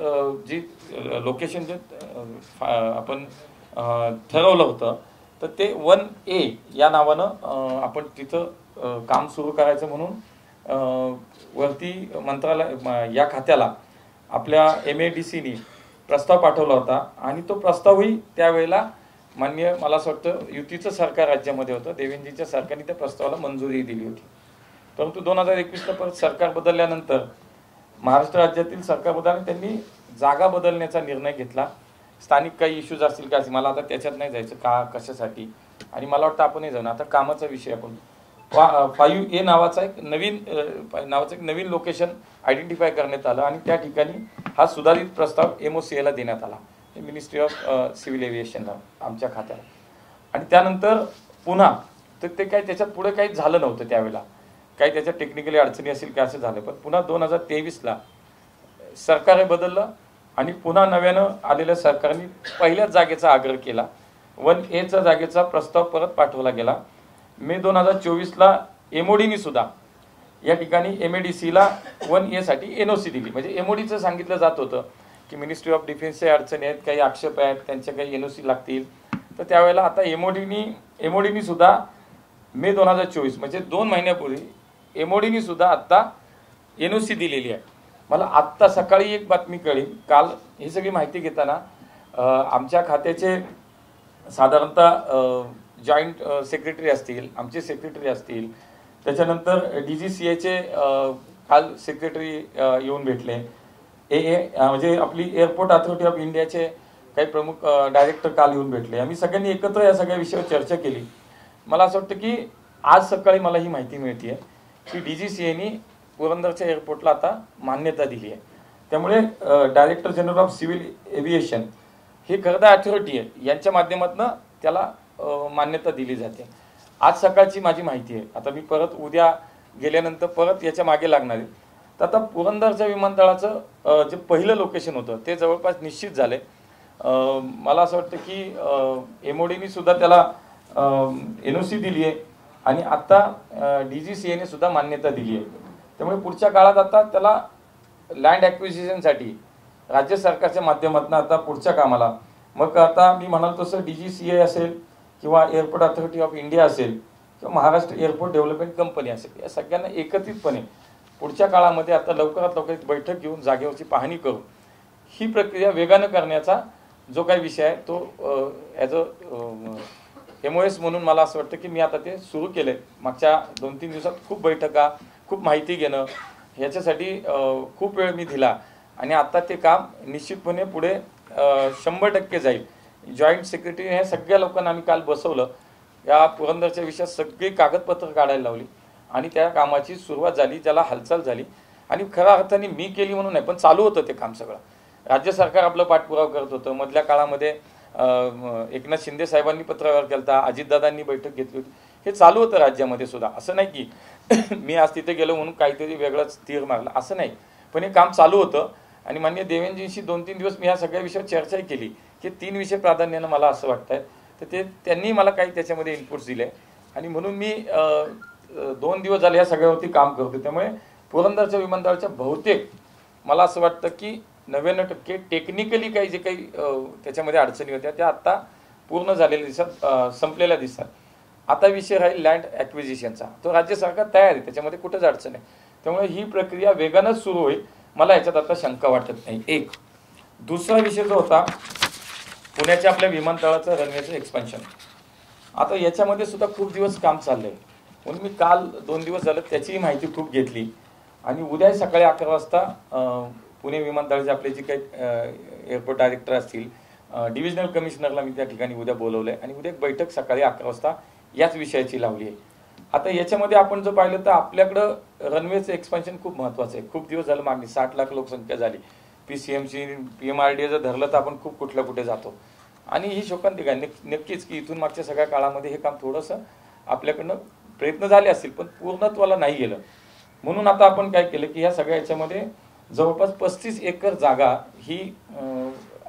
Speaker 2: जी लोकेशन जे आपण ठरवलं होतं तर ते 1A या नावानं आपण तिथं काम सुरू करायचं म्हणून वरती मंत्रालय या खात्याला आपल्या MADCनी प्रस्ताव पाठवला होता. आणि तो प्रस्तावही त्यावेळेला मान्य मला असं वाटतं युतीचं सरकार राज्यामध्ये होतं, देवेंद्रजीच्या सरकारने त्या प्रस्तावाला मंजुरी दिली होती. परंतु 2021ला परत सरकार बदलल्यानंतर महाराष्ट्र राज्यातील सरकार बदलल्याने त्यांनी जागा बदलण्याचा निर्णय घेतला. स्थानिक काही इश्यूज असतील का, मला आता त्याच्यात नाही जायचं का कशासाठी. आणि मला वाटतं आपणही जाऊ. आता कामाचा विषय आपण 5A नावाचा एक नवीन लोकेशन आयडेंटिफाय करण्यात आलं आणि त्या ठिकाणी हा सुधारित प्रस्ताव MOCला देण्यात आला, मिनिस्ट्री ऑफ सिव्हिल एव्हिएशनला आमच्या खात्याला. आणि त्यानंतर पुन्हा तर ते काही त्याच्यात पुढे काही झालं नव्हतं त्यावेळेला, काही त्याच्यात टेक्निकली अडचणी असेल का असं झालं. पण पुन्हा 2023ला सरकार बदललं आणि पुन्हा नव्यानं आलेल्या सरकारने पहिल्याच जागेचा आग्रह केला. 1Aचा जागेचा प्रस्ताव परत पाठवला गेला. मे 2024ला MODनी सुद्धा या ठिकाणी MADCला 1A साठी NOC दिली. म्हणजे MODचं सांगितलं जात होतं की मिनिस्ट्री ऑफ डिफेन्सच्या अडचणी आहेत, काही आक्षेप आहेत, त्यांच्या काही NOC लागतील. तर त्यावेळेला आता MODनी सुद्धा मे 2024 म्हणजे 2 महिन्यापूर्वी MODनी सुद्धा आता NOC दिलेली आहे. मला आत्ता सकाळी एक बातमी कळली. काल ही सगळी माहिती घेताना आमच्या खात्याचे साधारणतः जॉईंट सेक्रेटरी असतील, आमचे सेक्रेटरी असतील, त्याच्यानंतर DGCAचे काल सेक्रेटरी येऊन भेटले. म्हणजे आपली एअरपोर्ट अथॉरिटी ऑफ इंडियाचे काही प्रमुख डायरेक्टर काल येऊन भेटले. आम्ही सगळ्यांनी एकत्र या सगळ्या विषयावर चर्चा केली. मला असं वाटतं की आज सकाळी मला ही माहिती मिळते आहे की DGCAनी पुरंदरच्या एअरपोर्टला आता मान्यता दिली आहे. त्यामुळे director general of civil aviation हे खरं अथॉरिटी आहे, यांच्या माध्यमातून त्याला मान्यता दिली जाते. आज सकाळची माझी माहिती आहे. आता मी परत उद्या गेल्यानंतर परत याच्या मागे लागणार आहे. तर आता पुरंदरच्या विमानतळाचं जे पहिलं लोकेशन होतं ते जवळपास निश्चित झाले. मला असं वाटतं की MODनी सुद्धा त्याला NOC दिली आहे आणि आता DGCAने सुद्धा मान्यता दिली आहे. त्यामुळे पुढच्या काळात आता त्याला लँड ॲक्विजिशनसाठी राज्य सरकारच्या माध्यमातून आता पुढच्या कामाला मग आता मी म्हणाल तसं DGCA असेल किंवा एअरपोर्ट अथॉरिटी ऑफ इंडिया असेल किंवा महाराष्ट्र एअरपोर्ट डेव्हलपमेंट कंपनी असेल, या सगळ्यांना एकत्रितपणे पुढच्या काळामध्ये आता लवकरात लवकर एक बैठक घेऊन जागेवरची पाहणी करून ही प्रक्रिया वेगानं करण्याचा जो काही विषय आहे तो ॲज अ MOS म्हणून मला असं वाटतं की मी आता ते सुरू केलं आहे. मागच्या 2-3 दिवसात खूप बैठका, खूप माहिती घेणं ह्याच्यासाठी खूप वेळ मी दिला आणि आता ते काम निश्चितपणे पुढे 100% जाईल. जॉईंट सेक्रेटरी हे सगळ्या लोकांना आम्ही काल बसवलं, या पुरंदरच्या विषयात सगळी कागदपत्र काढायला लावली आणि त्या कामाची सुरुवात झाली, ज्याला हालचाल झाली. आणि खऱ्या अर्थाने मी केली म्हणून नाही, पण चालू होतं ते काम सगळं. राज्य सरकार आपलं पाठपुरावा करत होतं. मधल्या काळामध्ये एकनाथ शिंदे साहेबांनी पत्रव्यवहार केला होता, अजितदादांनी बैठक घेतली होती. हे चालू होतं राज्यामध्ये सुद्धा. असं नाही की मी आज तिथे गेलो म्हणून काहीतरी वेगळंच तीर मारला, असं नाही. पण हे काम चालू होतं आणि माननीय देवेंद्रजींशी 2-3 दिवस मी ह्या सगळ्या विषयावर चर्चाही केली की 3 विषय प्राधान्यानं मला असं वाटतंय. तर ते त्यांनी मला काही त्याच्यामध्ये इनपुट्स दिले आणि म्हणून मी 2 दिवस झाले या सगळ्यावरती काम करतो. त्यामुळे पुरंदरच्या विमानतळाच्या बहुतेक मला असं वाटतं की 99% टेक्निकली काही जे काही त्याच्यामध्ये अडचणी होत्या त्या आता पूर्ण झालेल्या दिसतात, संपलेल्या दिसतात. आता विषय राहील लँड ॲक्विजिशनचा. तो राज्य सरकार तयार आहे, त्याच्यामध्ये कुठंच अडचण आहे. त्यामुळे ही प्रक्रिया वेगानंच सुरू होईल, मला याच्यात आता शंका वाटत नाही. एक दुसरा विषय जो होता पुण्याच्या आपल्या विमानतळाचं रनवेचं एक्सपान्शन, आता याच्यामध्ये सुद्धा खूप दिवस काम चाललंय. म्हणून मी काल 2 दिवस झालं त्याचीही माहिती खूप घेतली आणि उद्या सकाळी 11 वाजता पुणे विमानतळाचे आपले जे काही एअरपोर्ट डायरेक्टर असतील, डिव्हिजनल कमिशनरला मी त्या ठिकाणी उद्या बोलवलं आहे आणि उद्या एक बैठक सकाळी 11 वाजता याच विषयाची लावली आहे. आता याच्यामध्ये आपण जर पाहिलं तर आपल्याकडं रनवेचं एक्सपान्शन खूप महत्त्वाचं आहे. खूप दिवस झालं मागणी, 60 लाख लोकसंख्या झाली. PCMC PMRDA जर धरलं तर आपण खूप कुठे जातो आणि ही शोकांतिका आहे नक्कीच की इथून मागच्या सगळ्या काळामध्ये हे काम थोडंसं आपल्याकडनं प्रयत्न झाले असतील पण पूर्णत्वाला नाही गेलं. म्हणून आता आपण काय केलं की ह्या सगळ्या याच्यामध्ये जवळपास 35 एकर जागा ही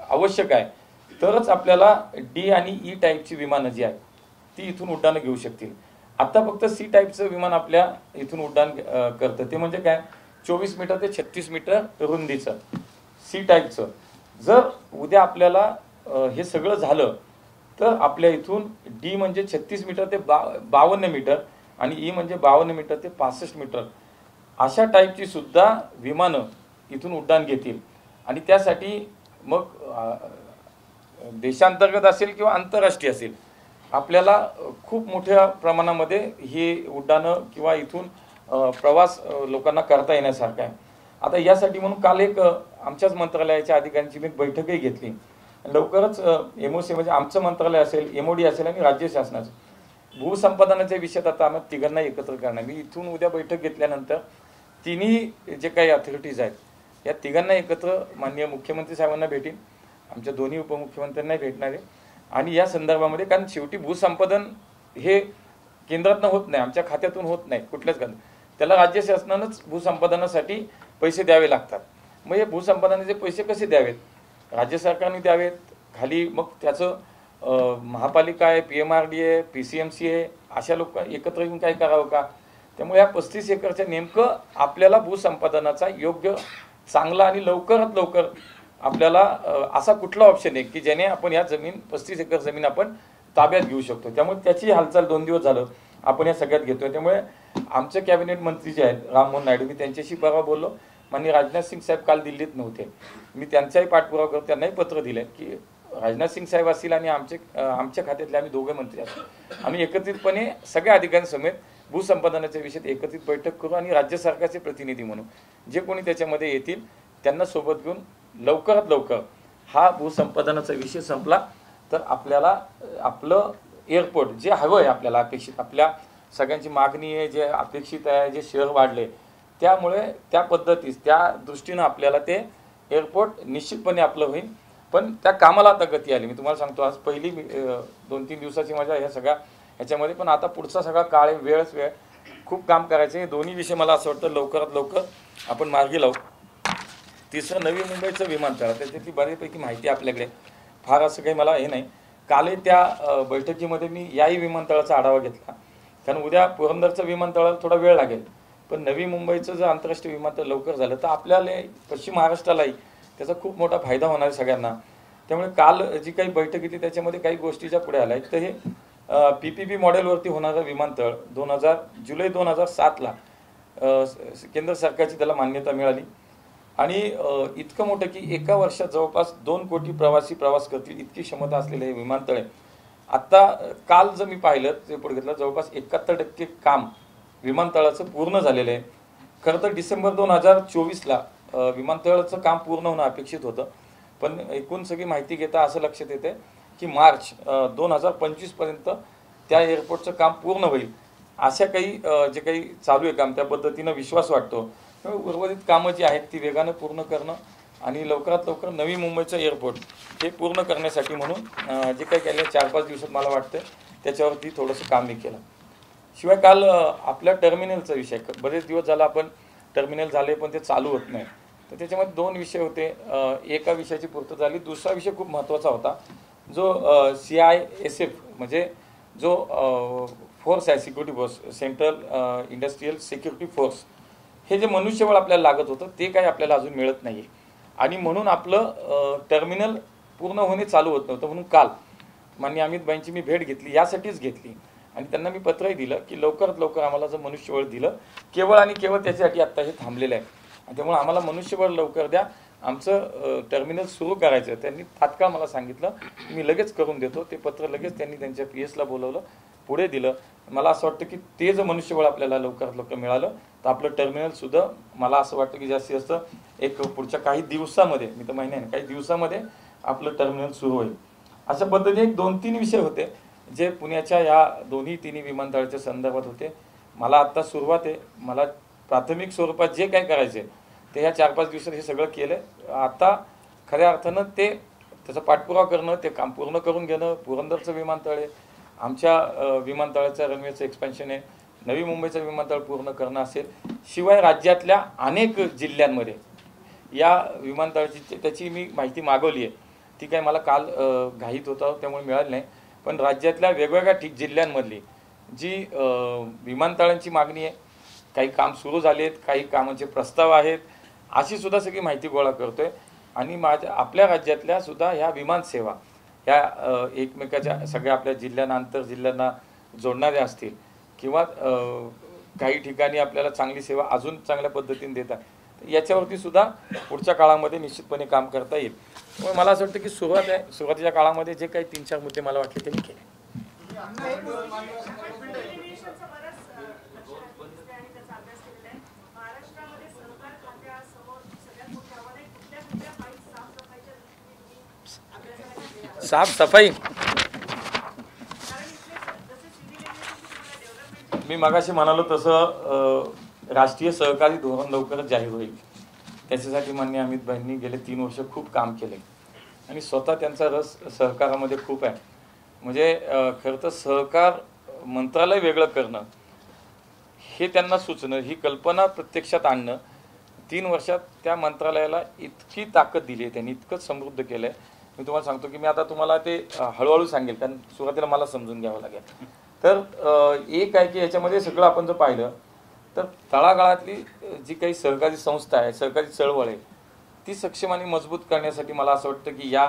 Speaker 2: आवश्यक आहे, तरच आपल्याला D आणि E टाईपची विमानं जी आहेत ती इथून उड्डाणं घेऊ शकतील. आता फक्त C टाईपचं विमान आपल्या इथून उड्डाण करतं, ते म्हणजे काय 24 मीटर ते 36 मीटर रुंदीचं C टाईपचं. जर उद्या आपल्याला हे सगळं झालं तर आपल्या इथून D म्हणजे 36 मीटर ते 52 मीटर आणि E म्हणजे 52 मीटर ते 65 मीटर अशा टाईपची सुद्धा विमानं इथून उड्डाण घेतील. आणि त्यासाठी मग देशांतर्गत असेल किंवा आंतरराष्ट्रीय असेल आपल्याला खूप मोठ्या प्रमाणामध्ये ही उड्डाणं किंवा इथून प्रवास लोकांना करता येण्यासारखं आहे. आता यासाठी म्हणून काल एक आमच्याच मंत्रालयाच्या अधिकाऱ्यांची मी एक बैठकही घेतली. लवकरच MOC म्हणजे आमचं मंत्रालय असेल, MOD असेल आणि राज्य शासनाचं भूसंपादनाच्या विषयात आता आम्ही तिघांना एकत्र करणार. मी इथून उद्या बैठक घेतल्यानंतर तिन्ही जे काही अथॉरिटीज आहेत या तिघांना एकत्र माननीय मुख्यमंत्री साहेबांना भेटीन, आमच्या दोन्ही उपमुख्यमंत्र्यांनाही भेटणार आहे आणि या संदर्भामध्ये, कारण शेवटी भूसंपादन हे केंद्रातनं होत नाही, आमच्या खात्यातून होत नाही कुठल्याच खात्यात, त्याला राज्य शासनानंच भूसंपादनासाठी पैसे द्यावे लागतात. मग हे भूसंपादनाचे पैसे कसे द्यावेत, राज्य सरकारने द्यावेत, खाली मग त्याचं महापालिका आहे, PMRDA, PCMC आहे, अशा लोक एकत्र येऊन काय करावं का. त्यामुळे या 35 एकरच्या नेमकं आपल्याला भूसंपादनाचा योग्य चांगला आणि लवकरात लवकर आपल्याला असा कुठला ऑप्शन आहे की ज्याने आपण या जमीन 35 एकर जमीन आपण ताब्यात घेऊ शकतो. त्यामुळे त्याची हालचाल 2 दिवस झालं आपण या सगळ्यात घेतोय. त्यामुळे आमचे कॅबिनेट मंत्री जे आहेत राममोहन नायडू, मी त्यांच्याशी परवा बोललो. माननीय राजनाथ सिंग साहेब काल दिल्लीत नव्हते, मी त्यांचाही पाठपुरावा करतो, त्यांनाही पत्र दिलंय की राजनाथ सिंग साहेब असतील आणि आमच्या खात्यातले आम्ही दोघे मंत्री असतो, आम्ही एकत्रितपणे सगळ्या अधिकाऱ्यांसमेत भूसंपादनाच्या विषयात एकत्रित बैठक करू आणि राज्य सरकारचे प्रतिनिधी म्हणून जे कोणी त्याच्यामध्ये येतील त्यांना सोबत घेऊन लवकरात लवकर हा भूसंपादनाचा विषय संपला तर आपल्याला आपलं एअरपोर्ट जे हवं आहे आपल्याला अपेक्षित, आपल्या सगळ्यांची मागणी आहे, जे अपेक्षित आहे, जे शहर वाढले, त्यामुळे त्या पद्धतीस त्या दृष्टीनं आपल्याला ते एअरपोर्ट निश्चितपणे आपलं होईल. पण त्या कामाला आता गती आली. मी तुम्हाला सांगतो आज पहिली 2-3 दिवसाची माझ्या ह्या सगळ्या ह्याच्यामध्ये, पण आता पुढचा सगळा काळ आहे, वेळ खूप काम करायचं. हे दोन्ही विषय मला असं वाटतं लवकरात लवकर आपण मार्गी लावू. तिसरं नवी मुंबईचं विमानतळ, त्याच्यातली बऱ्यापैकी माहिती आपल्याकडे, फार असं काही मला हे नाही. कालही त्या बैठकीमध्ये मी याही विमानतळाचा आढावा घेतला, कारण उद्या पुरंदरचं विमानतळाला थोडा वेळ लागेल, पण नवी मुंबईचं जर आंतरराष्ट्रीय विमानतळ लवकर झालं तर आपल्याला पश्चिम महाराष्ट्रालाही त्याचा खूप मोठा फायदा होणार आहे सगळ्यांना. त्यामुळे काल जी काही बैठक घेतली त्याच्यामध्ये काही गोष्टीच्या पुढे आल्या. तर हे PPP मॉडेलवरती होणारं विमानतळ जुलै 2007ला केंद्र सरकारची त्याला मान्यता मिळाली आणि इतकं मोठं की एका वर्षात जवळपास 2 कोटी प्रवासी प्रवास करतील इतकी क्षमता असलेले हे विमानतळ आहे. आता काल जर मी पाहिलं ते पुढे घेतलं जवळपास 71% काम विमानतळाचं पूर्ण झालेलं आहे. खरं तर डिसेंबर 2024ला विमानतळाचं काम पूर्ण होणं अपेक्षित होतं, पण एकूण सगळी माहिती घेता असं लक्षात येते की मार्च 2025 पर्यंत त्या एअरपोर्टचं काम पूर्ण होईल. अशा काही जे काही चालू आहे काम त्या पद्धतीनं विश्वास वाटतो. उर्वरित कामं जी आहेत ती वेगानं पूर्ण करणं आणि लवकरात लवकर नवी मुंबईचं एअरपोर्ट हे पूर्ण करण्यासाठी म्हणून जे काही केलं 4-5 दिवसात मला वाटतं त्याच्यावरती थोडंसं काम मी केलं. शिवाय काल आपल्या टर्मिनलचा विषय बरेच दिवस झाला आपण टर्मिनल झाले पण ते चालू होत नाही. तर त्याच्यामध्ये 2 विषय होते. एका विषयाची पूर्तता झाली. दुसरा विषय खूप महत्त्वाचा होता जो CISF म्हणजे जो फोर्स आहे security force central industrial security force हे जे मनुष्यबळ आपल्याला लागत होतं ते काही आपल्याला अजून मिळत नाही आहे आणि म्हणून आपलं टर्मिनल पूर्ण होणे चालू होत नव्हतं. म्हणून काल माननीय अमित भाईंची मी भेट घेतली यासाठीच घेतली आणि त्यांना मी पत्रही दिलं की लवकरात लवकर आम्हाला जर मनुष्यबळ दिलं केवळ आणि केवळ त्याच्यासाठी आत्ता हे थांबलेलं आहे आणि त्यामुळे आम्हाला मनुष्यबळ लवकर द्या, आमचं टर्मिनल सुरू करायचं. त्यांनी तात्काळ मला सांगितलं मी लगेच करून देतो. ते पत्र लगेच त्यांनी त्यांच्या PS ला बोलवलं, पुढे दिलं. मला असं वाटतं की ते जर मनुष्यबळ आपल्याला लवकरात लवकर मिळालं तर आपलं टर्मिनल सुद्धा मला असं वाटतं की जास्तीत जास्त एक पुढच्या काही दिवसामध्ये मी तर महिन्याने काही दिवसामध्ये आपलं टर्मिनल सुरू होईल. अशा पद्धतीने 2-3 विषय होते जे पुण्याच्या या तिन्ही विमानतळाच्या संदर्भात होते. मला आत्ता सुरुवात आहे. मला प्राथमिक स्वरूपात जे काय करायचे ते ह्या 4-5 दिवसात हे सगळं केलं. आता खऱ्या अर्थानं त्याचा पाठपुरावा करणं, ते काम पूर्ण करून घेणं. पुरंदरचं विमानतळ आहे, आमच्या विमानतळाचं रनवेचं एक्सपेन्शन आहे, नवी मुंबईचं विमानतळ पूर्ण करणं असेल. शिवाय राज्यातल्या अनेक जिल्ह्यांमध्ये या विमानतळाची त्याची मी माहिती मागवली आहे. ती काय मला काल घाईत होतं त्यामुळे मिळाली नाही, पण राज्यातल्या वेगवेगळ्या जिल्ह्यांमधली जी विमानतळांची मागणी आहे, काही काम सुरू झाले आहेत, काही कामाचे प्रस्ताव आहेत, अशी सुद्धा सगळी माहिती गोळा करतोय आणि आपल्या राज्यातल्या सुद्धा ह्या विमानसेवा ह्या एकमेकाच्या सगळ्या आपल्या जिल्ह्यांना आंतरजिल्ह्यांना जोडणाऱ्या असतील किंवा काही ठिकाणी आपल्याला चांगली सेवा अजून चांगल्या पद्धतीने देतात, याच्यावरती सुद्धा पुढच्या काळामध्ये निश्चितपणे काम करता येईल. त्यामुळे मला असं वाटतं की सुरुवातीच्या काळामध्ये जे काही 3-4 मुद्दे मला वाटले ते मी केले. साफसफाई मी मगाशी म्हणालो तसं राष्ट्रीय सहकारी धोरण लवकरच जाहीर होईल. त्याच्यासाठी माननीय अमित भाईंनी गेले 3 वर्ष खूप काम केले आणि स्वतः त्यांचा रस सहकारामध्ये खूप आहे. म्हणजे खरं तर सहकार मंत्रालय वेगळं करणं हे त्यांना सुचणं, ही कल्पना प्रत्यक्षात आणणं, 3 वर्षात त्या मंत्रालयाला इतकी ताकद दिली आहे त्यांनी, इतकं समृद्ध केलं आहे. मी तुम्हाला सांगतो की मी आता तुम्हाला ते हळूहळू सांगेल कारण सुरुवातीला मला समजून घ्यावं लागेल. तर एक आहे की याच्यामध्ये सगळं आपण जर पाहिलं तर तळागाळातली जी काही सहकारी संस्था आहे, सहकारी चळवळ आहे, ती सक्षम आणि मजबूत करण्यासाठी मला असं वाटतं की या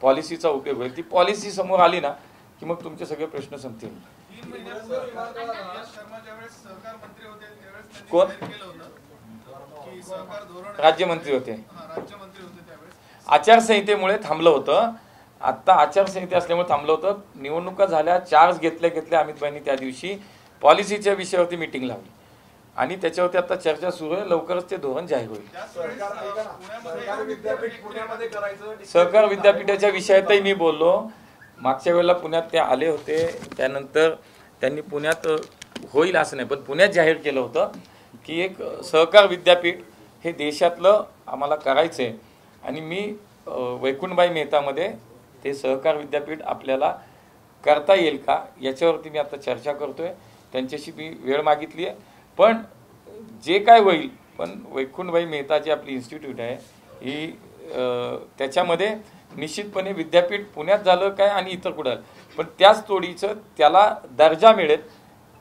Speaker 2: पॉलिसीचा उपयोग होईल. ती पॉलिसी समोर आली ना की मग तुमचे सगळे प्रश्न संपतील. कोण राज्यमंत्री होते? आचारसंहितेमुळे थांबलं होतं. आत्ता आचारसंहिता असल्यामुळे थांबलं होतं. निवडणुका झाल्या, चार्ज घेतल्या अमितभाईंनी त्या दिवशी पॉलिसीच्या विषयावरती मीटिंग लावली आणि त्याच्यावरती आता चर्चा सुरू आहे. लवकरच ते धोरण जाहीर होईल. सहकार विद्यापीठाच्या विषयातही मी बोललो. मागच्या वेळेला पुण्यात ते आले होते, त्यानंतर त्यांनी पुण्यात होईल असं नाही पण पुण्यात जाहीर केलं होतं की एक सहकार विद्यापीठ हे देशातलं आम्हाला करायचं आहे आणि मी वैकुंठबाई मेहतामध्ये ते सहकार विद्यापीठ आपल्याला करता येईल का याच्यावरती मी आता चर्चा करतोय. त्यांच्याशी मी वेळ मागितली आहे. पण जे काय होईल पण वैकुंठबाई मेहता जी आपली इन्स्टिट्यूट आहे ही त्याच्यामध्ये निश्चितपणे विद्यापीठ पुण्यात झालं काय आणि इतर कुठं पण त्याच तोडीचं त्याला दर्जा मिळेल,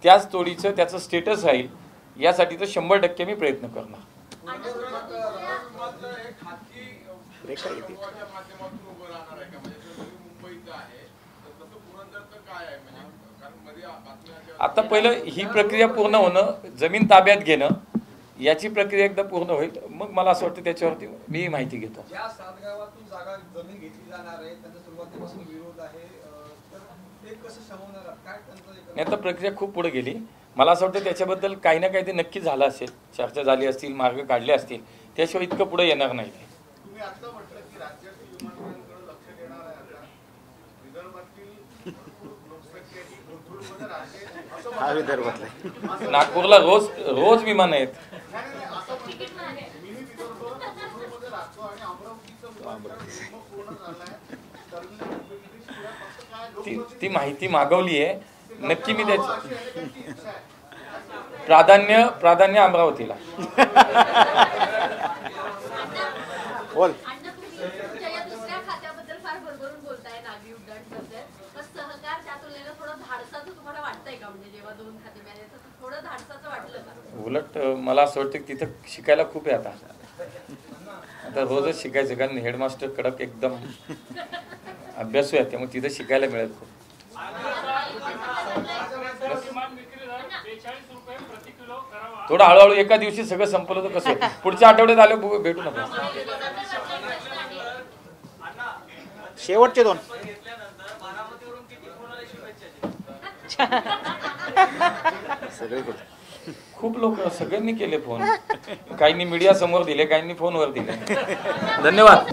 Speaker 2: त्याच तोडीचं त्याचं स्टेटस राहील यासाठी तर 100% मी प्रयत्न करणार.
Speaker 5: रेखा येते.
Speaker 2: आता पहिलं ही प्रक्रिया पूर्ण होणं, जमीन ताब्यात घेणं, याची प्रक्रिया एकदा पूर्ण होईल, मग मला असं वाटतं त्याच्यावरती मी माहिती घेतो.
Speaker 9: ज्या 7 गावातून जागा जमीन घेतली जाणार आहे त्यांचा सुरुवातीपासून विरोध आहे, तर ते कसं शमवणार, काय त्यांचं?
Speaker 2: आता प्रक्रिया खूप पुढे गेली. मला असं वाटतं त्याच्याबद्दल काही ना काही ते नक्की झालं असेल, चर्चा झाली असतील, मार्ग काढले असतील, त्याशिवाय इतकं पुढे येणार नाही.
Speaker 6: तुम्ही आता म्हटलं की राज्यातील विमानतळांकडे लक्ष देणार आहे. आता विदर्भातील लोकसंख्या ही कोथरूडमध्ये राहते असं
Speaker 5: हा विदर्भातला.
Speaker 2: नागपूरला रोज विमान आहेत.
Speaker 6: मिनी विदर्भ कोथरूडमध्ये राहतो आणि अमरावतीचं विमानतळ पूर्ण झालंय.
Speaker 2: ती माहिती मागवली आहे, नक्की मी त्याची प्राधान्य अमरावतीला.
Speaker 5: बोल.
Speaker 10: दुसऱ्या खात्याबद्दल फार भरभरून बोलताय, नागरी उड्डाण बद्दल, पण सहकार त्या तुलनेला थोडं धाडसाचं तुम्हाला वाटतंय का? म्हणजे जेव्हा 2 खाते मिळाले थोडं धाडसाचं वाटलं का?
Speaker 2: उलट मला असं वाटतं की तिथं शिकायला खूप आहे. आता रोजच शिकायचं, कारण हेडमास्टर कडक एकदम अभ्यासू आहे, त्यामुळे तिथं शिकायला मिळेल खूप. थोडं हळूहळू एका दिवशी सगळं संपलं तर कसं, पुढच्या आठवड्यात आलं भेटू नका.
Speaker 5: शेवटचे 2
Speaker 2: खूप लोक सगळ्यांनी केले फोन, काहींनी मीडिया समोर दिले, काहींनी फोनवर दिले. धन्यवाद.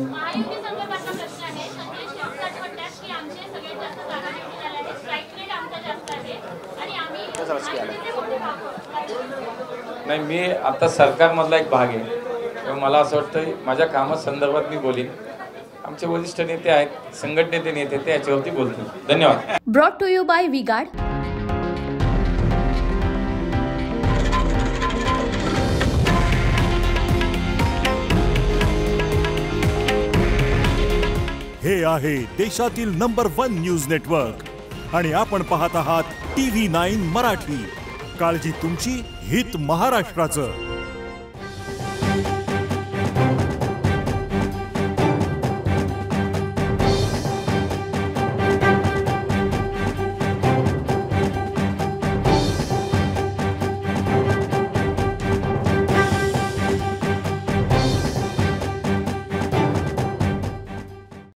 Speaker 2: नाही, मी आता सरकारमधला एक भाग आहे, त्यामुळे मला असं वाटतं माझ्या कामासंदर्भात मी बोलीन. आमचे वरिष्ठ नेते आहेत, संघटनेचे नेते, ते याच्यावरती बोलतील. धन्यवाद.
Speaker 11: Brought to you by V-Guard.
Speaker 12: हे आहे देशातील नंबर 1 न्यूज नेटवर्क आणि आपण पाहत आहात TV9 मराठी. काळजी तुमची, हित महाराष्ट्राचं.